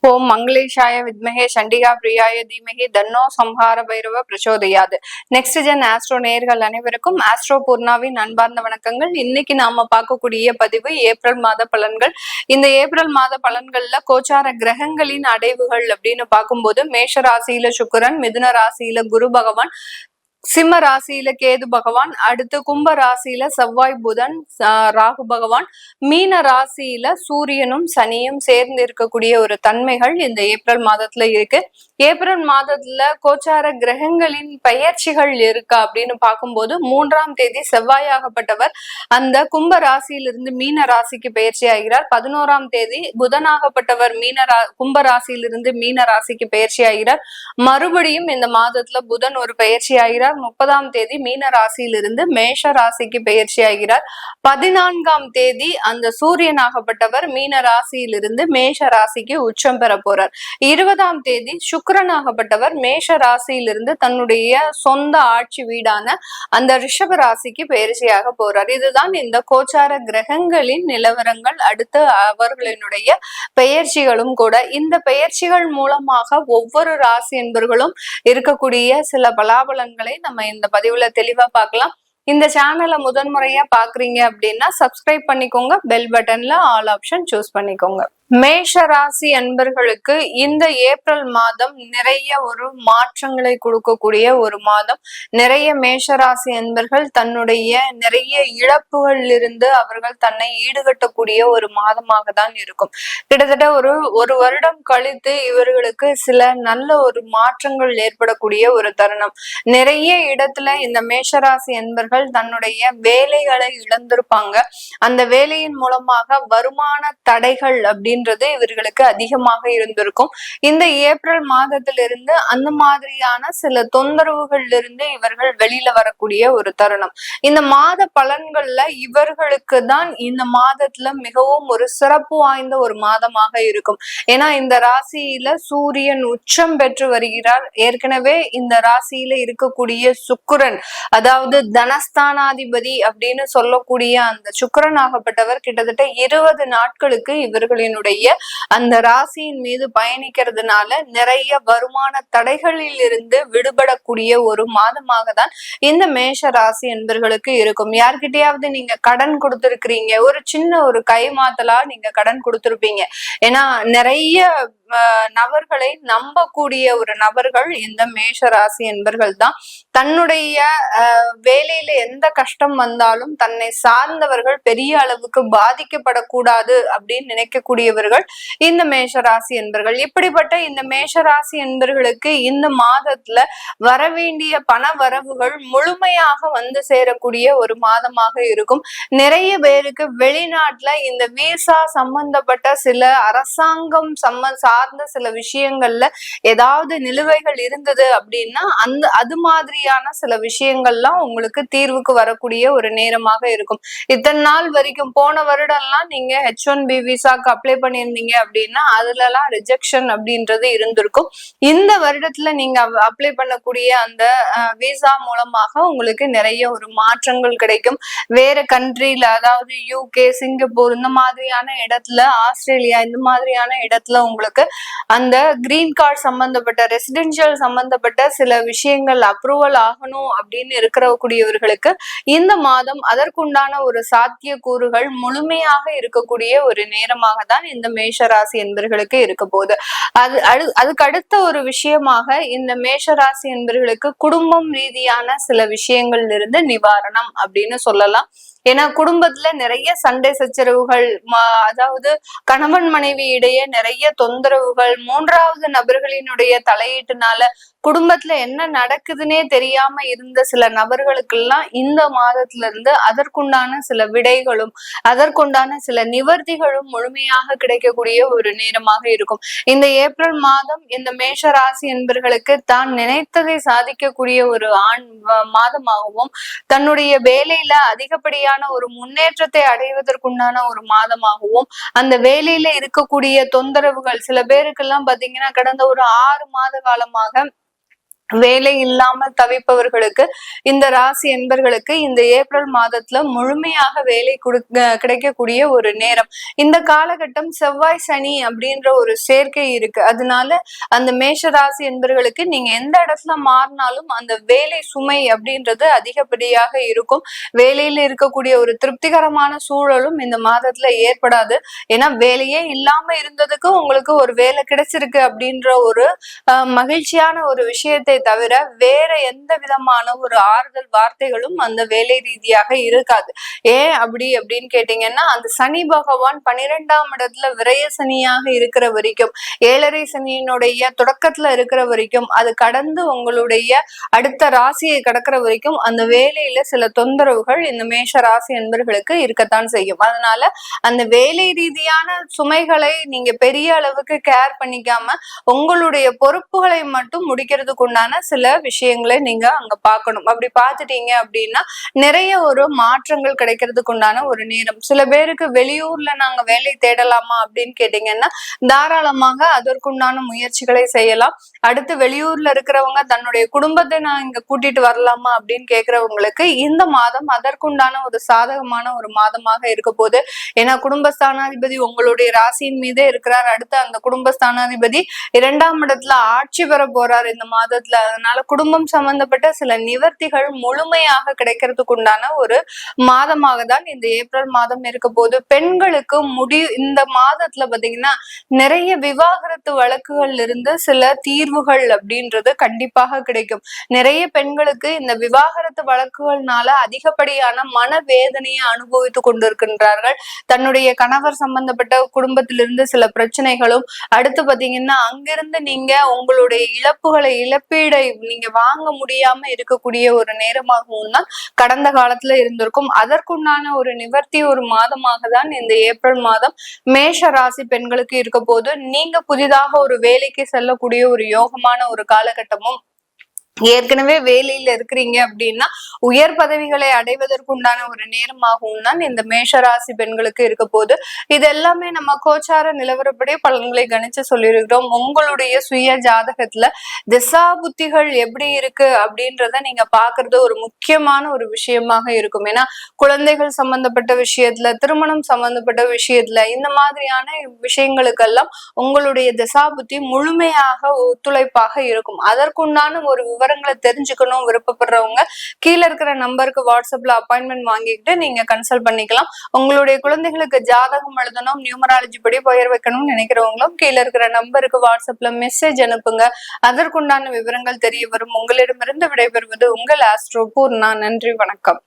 ஓம் மங்களேஷாய வித்மகே சண்டிகா பிரியாய தீமகி தன்னோ சம்ஹார பைரவ பிரச்சோதயாது. நெக்ஸ்ட் ஜென் ஆஸ்ட்ரோ நேயர்கள் அனைவருக்கும் ஆஸ்ட்ரோ பூர்ணாவின் அன்பார்ந்த வணக்கங்கள். இன்னைக்கு நாம பார்க்கக்கூடிய பதிவு ஏப்ரல் மாத பலன்கள். இந்த ஏப்ரல் மாத பலன்கள்ல கோச்சார கிரகங்களின் அடைவுகள் அப்படின்னு பார்க்கும்போது மேஷ ராசியில சுக்கிரன், மிதுன ராசியில குரு பகவான், சிம்ம ராசியில கேது பகவான், அடுத்து கும்ப ராசியில செவ்வாய் புதன் ராகு பகவான், மீன ராசியில சூரியனும் சனியும் சேர்ந்து இருக்கக்கூடிய ஒரு தன்மைகள் இந்த ஏப்ரல் மாதத்துல இருக்கு. ஏப்ரல் மாதத்துல கோச்சார கிரகங்களின் பெயர்ச்சிகள் இருக்கா அப்படின்னு பார்க்கும்போது 3ஆம் தேதி செவ்வாயாகப்பட்டவர் அந்த கும்ப ராசியிலிருந்து மீன ராசிக்கு பயிற்சி ஆகிறார். 11ஆம் தேதி புதனாகப்பட்டவர் கும்ப ராசியிலிருந்து மீன ராசிக்கு பயிற்சி ஆகிறார். மறுபடியும் இந்த மாதத்துல புதன் ஒரு பயிற்சி ஆகிறார். 30ஆம் தேதி மீன ராசியிலிருந்து மேஷ ராசிக்கு பயிற்சி ஆகிறார். 14ஆம் தேதி அந்த சூரியனாகப்பட்டவர் மீன ராசியிலிருந்து மேஷ ராசிக்கு உச்சம் பெற போறார். 20ஆம் தேதி சுக்கிரனாகப்பட்டவர் மேஷ ராசியிலிருந்து தன்னுடைய சொந்த ஆட்சி வீடான அந்த ரிஷப ராசிக்கு பயிற்சியாக போறார். இதுதான் இந்த கோச்சார கிரகங்களின் நிலவரங்கள். அடுத்து அவர்களினுடைய பெயர்ச்சிகளும் கூட. இந்த பெயர்ச்சிகள் மூலமாக ஒவ்வொரு ராசி என்பர்களும் இருக்கக்கூடிய சில பலாபலன்களை நம்ம இந்த பதிவுல தெளிவா பார்க்கலாம். இந்த சேனலை முதன்முறையா பாக்குறீங்க அப்படின்னா சப்ஸ்கிரைப் பண்ணிக்கோங்க, பெல் பட்டன்ல ஆல் ஆப்ஷன் சூஸ் பண்ணிக்கோங்க. மேஷ ராசி அன்பர்களுக்கு இந்த ஏப்ரல் மாதம் நிறைய ஒரு மாற்றங்களை கொடுக்கக்கூடிய ஒரு மாதம். நிறைய மேஷராசி அன்பர்கள் தன்னுடைய நிறைய இழப்புகளில் இருந்து அவர்கள் தன்னை ஈடுகட்டக்கூடிய ஒரு மாதமாக தான் இருக்கும். கிட்டத்தட்ட ஒரு வருடம் கழித்து இவர்களுக்கு சில நல்ல ஒரு மாற்றங்கள் ஏற்படக்கூடிய ஒரு தருணம். நிறைய இடத்துல இந்த மேஷராசி அன்பர்கள் தன்னுடைய வேலைகளை இழந்திருப்பாங்க. அந்த வேலையின் மூலமாக வருமான தடைகள் அப்படின்னு இவர்களுக்கு அதிகமாக இருந்திருக்கும். இந்த ஏப்ரல் மாதத்திலிருந்து அந்த மாதிரியான சில தொந்தரவுகள்ல இருந்து இவர்கள் வெளியில வரக்கூடிய ஒரு தருணம். இந்த மாத பலன்கள்ல இவர்களுக்கு தான் இந்த மாதத்துல மிகவும் ஒரு சிறப்பு வாய்ந்த ஒரு மாதமாக இருக்கும். ஏன்னா இந்த ராசியில சூரியன் உச்சம் பெற்று வருகிறார். ஏற்கனவே இந்த ராசியில இருக்கக்கூடிய சுக்கிரன், அதாவது தனஸ்தானாதிபதி அப்படின்னு சொல்லக்கூடிய அந்த சுக்கிரன் ஆகப்பட்டவர் கிட்டத்தட்ட 20 நாட்களுக்கு இவர்களினுடைய அந்த ராசியின் மீது பயணிக்கிறதுனால நிறைய வருமான தடைகளில் இருந்து விடுபடக்கூடிய ஒரு மாதமாக தான் இந்த மேஷ ராசி என்பர்களுக்கு இருக்கும். யார்கிட்டயாவது நீங்க கடன் கொடுத்திருக்கிறீங்க, ஒரு சின்ன ஒரு கைமாத்தலா நீங்க கடன் கொடுத்திருப்பீங்க. ஏன்னா நிறைய நபர்களை நம்பக்கூடிய ஒரு நபர்கள் இந்த மேஷ ராசி என்பர்கள் தான். தன்னுடைய வேலையில எந்த கஷ்டம் வந்தாலும் தன்னை சார்ந்தவர்கள் பெரிய அளவுக்கு பாதிக்கப்படக்கூடாது அப்படின்னு நினைக்கக்கூடியவர்கள் இந்த மேஷ ராசி என்பர்கள். இப்படிப்பட்ட இந்த மேஷ ராசி என்பர்களுக்கு இந்த மாதத்துல வரவேண்டிய பண வரவுகள் முழுமையாக வந்து சேரக்கூடிய ஒரு மாதமாக இருக்கும். நிறைய பேருக்கு வெளிநாட்டுல இந்த விசா சம்பந்தப்பட்ட சில அரசாங்கம் சார்ந்த சில விஷயங்கள்ல ஏதாவது நிலுவைகள் இருந்தது அப்படின்னா அது மாதிரியான சில விஷயங்கள்லாம் உங்களுக்கு தீர்வுக்கு வரக்கூடிய ஒரு நேரமாக இருக்கும். இத்தனை நாள் வரைக்கும் போன வருடம்லாம் நீங்க H1B விசாக்கு அப்ளை பண்ணியிருந்தீங்க அப்படின்னா அதுல எல்லாம் ரிஜெக்ஷன் அப்படின்றது இருந்திருக்கும். இந்த வருடத்துல நீங்க அப்ளை பண்ணக்கூடிய அந்த விசா மூலமாக உங்களுக்கு நிறைய ஒரு மாற்றங்கள் கிடைக்கும். வேற கண்ட்ரில, அதாவது UK, சிங்கப்பூர் இந்த மாதிரியான இடத்துல, ஆஸ்திரேலியா இந்த மாதிரியான இடத்துல உங்களுக்கு அந்த கிரீன் கார்டு சம்பந்தப்பட்ட ரெசிடென்ஷியல் சம்பந்தப்பட்ட சில விஷயங்கள் அப்ரூவல் ஆகணும் அப்படின்னு இருக்கக்கூடியவர்களுக்கு இந்த மாதம் அதற்குண்டான ஒரு சாத்திய கூறுகள் முழுமையாக இருக்கக்கூடிய ஒரு நேரமாக தான் இந்த மேஷராசி என்பர்களுக்கு இருக்க போகுது. அதுக்கு அடுத்த ஒரு விஷயமாக இந்த மேஷராசி என்பர்களுக்கு குடும்பம் ரீதியான சில விஷயங்கள்ல இருந்து நிவாரணம் அப்படின்னு சொல்லலாம். ஏன்னா குடும்பத்துல நிறைய சண்டை சச்சரவுகள், அதாவது கணவன் மனைவி இடையே நிறைய தொந்தரவுகள், 3வது நபர்களினுடைய தலையீட்டுனால குடும்பத்துல என்ன நடக்குதுன்னே தெரியாம இருந்த சில நபர்களுக்கெல்லாம் இந்த மாதத்துல இருந்து அதற்குண்டான சில விடைகளும் அதற்குண்டான சில நிவர்த்திகளும் முழுமையாக கிடைக்கக்கூடிய ஒரு நேரமாக இருக்கும். இந்த ஏப்ரல் மாதம் இந்த மேஷ ராசி என்பர்களுக்கு தான் நினைத்ததை சாதிக்கக்கூடிய ஒரு மாதமாகவும் தன்னுடைய வேலையில அதிகப்படியான ஒரு முன்னேற்றத்தை அடைவதற்குண்டான ஒரு மாதமாகவும், அந்த வேலையில இருக்கக்கூடிய தொந்தரவுகள் சில பேருக்கெல்லாம் பாத்தீங்கன்னா கடந்த ஒரு 6 மாத காலமாக வேலை இல்லாமல் தவிப்பவர்களுக்கு, இந்த ராசி என்பர்களுக்கு இந்த ஏப்ரல் மாதத்துல முழுமையாக வேலை கிடைக்கக்கூடிய ஒரு நேரம். இந்த காலகட்டம் செவ்வாய் சனி அப்படின்ற ஒரு சேர்க்கை இருக்கு. அதனால அந்த மேஷ ராசி என்பர்களுக்கு நீங்க எந்த இடத்துல மாறினாலும் அந்த வேலை சுமை அப்படின்றது அதிகப்படியாக இருக்கும். வேலையில இருக்கக்கூடிய ஒரு திருப்திகரமான சூழலும் இந்த மாதத்துல ஏற்படாது. ஏன்னா வேலையே இல்லாம இருந்ததுக்கு உங்களுக்கு ஒரு வேலை கிடைச்சிருக்கு அப்படின்ற ஒரு மகிழ்ச்சியான ஒரு விஷயத்தை தவிர வேற எந்த விதமான ஒரு ஆறுதல் வார்த்தைகளும் அந்த வேலை ரீதியாக இருக்காது. ஏன் அப்படின்னு கேட்டீங்கன்னா, அந்த சனி பகவான் 12ஆம் இடத்துல விரய சனியாக இருக்கிற வரைக்கும், 7.5 சனியினுடைய தொடக்கத்துல இருக்கிற வரைக்கும், அது கடந்து உங்களுடைய அடுத்த ராசியை கடக்கிற வரைக்கும் அந்த வேலையில சில தொந்தரவுகள் இந்த மேஷ ராசி என்பர்களுக்கு இருக்கத்தான் செய்யும். அதனால அந்த வேலை ரீதியான சுமைகளை நீங்க பெரிய அளவுக்கு கேர் பண்ணிக்காம உங்களுடைய பொறுப்புகளை மட்டும் முடிக்கிறதுக்கு உண்டான சில விஷயங்களை நீங்க அங்க பார்க்கணும். அப்படி பார்த்துட்டீங்க அப்படின்னா நிறைய ஒரு மாற்றங்கள் கிடைக்கிறதுக்கு உண்டான ஒரு நேரம். சில பேருக்கு வெளியூர்ல நாங்க வேலை தேடலாமா அப்படின்னு கேட்டீங்கன்னா தாராளமாக அதற்குண்டான முயற்சிகளை செய்யலாம். அடுத்து வெளியூர்ல இருக்கிறவங்க தன்னுடைய குடும்பத்தை நான் இங்க கூட்டிட்டு வரலாமா அப்படின்னு கேட்கிறவங்களுக்கு இந்த மாதம் அதற்குண்டான ஒரு சாதகமான ஒரு மாதமாக இருக்க போது. ஏன்னா குடும்பஸ்தானாதிபதி உங்களுடைய ராசியின் மீதே இருக்கிறார். அடுத்து அந்த குடும்பஸ்தானாதிபதி 2ஆம் இடத்துல ஆட்சி பெற போறாரு இந்த மாதத்துல. அதனால குடும்பம் சம்பந்தப்பட்ட சில நிவர்த்திகள் முழுமையாக கிடைக்கிறதுக்கு உண்டான ஒரு மாதமாக தான் இந்த ஏப்ரல் மாதம் இருக்க போது. பெண்களுக்கு இந்த மாதத்துல பாத்தீங்கன்னா நிறைய விவாகரத்து வழக்குகள்ல இருந்து சில தீர்வுகள் அப்படின்றது கண்டிப்பாக கிடைக்கும். நிறைய பெண்களுக்கு இந்த விவாகரத்து வழக்குகள்னால அதிகப்படியான மனவேதனையை அனுபவித்து கொண்டிருக்கின்றார்கள். தன்னுடைய கணவர் சம்பந்தப்பட்ட குடும்பத்திலிருந்து சில பிரச்சனைகளும், அடுத்து பாத்தீங்கன்னா அங்கிருந்து நீங்க உங்களுடைய இழப்பீடை நீங்க வாங்க முடியாம இருக்கக்கூடிய ஒரு நேரமாகவும் தான் கடந்த காலத்துல இருந்திருக்கும். அதற்குண்டான ஒரு நிவர்த்தி ஒரு மாதமாக தான் இந்த ஏப்ரல் மாதம் மேஷ ராசி பெண்களுக்கு இருக்க போது. நீங்க புதிதாக ஒரு வேலைக்கு செல்லக்கூடிய ஒரு யோகமான ஒரு காலகட்டமும், ஏற்கனவே வேலையில இருக்கிறீங்க அப்படின்னா உயர் பதவிகளை அடைவதற்குண்டான ஒரு நேரமாகவும் தான் இந்த மேஷராசி பெண்களுக்கு இருக்க போது. இது எல்லாமே நம்ம கோச்சார நிலவரப்படி பலன்களை கணிச்சு சொல்லியிருக்கிறோம். உங்களுடைய சுய ஜாதகத்துல திசா புத்திகள் எப்படி இருக்கு அப்படின்றத நீங்க பாக்குறது ஒரு முக்கியமான ஒரு விஷயமாக இருக்கும். ஏன்னா குழந்தைகள் சம்பந்தப்பட்ட விஷயத்துல, திருமணம் சம்பந்தப்பட்ட விஷயத்துல, இந்த மாதிரியான விஷயங்களுக்கெல்லாம் உங்களுடைய திசா புத்தி முழுமையாக ஒத்துழைப்பாக இருக்கும். அதற்குண்டான ஒரு விவரங்களை தெரிஞ்சுக்கணும் விருப்பப்படுறவங்க கீழே இருக்கிற நம்பருக்கு வாட்ஸ்அப்ல அப்பாயின்மெண்ட் வாங்கிட்டு நீங்க கன்சல்ட் பண்ணிக்கலாம். உங்களுடைய குழந்தைகளுக்கு ஜாதகம் எழுதணும், நியூமராலஜி படி பெயர் வைக்கணும்னு நினைக்கிறவங்களும் கீழே இருக்கிற நம்பருக்கு வாட்ஸ்அப்ல மெசேஜ் அனுப்புங்க. அதற்குண்டான விவரங்கள் தெரிய வரும். உங்களிடமிருந்து விடைபெறுவது உங்கள் ஆஸ்ட்ரோ பூர்ணா. நன்றி, வணக்கம்.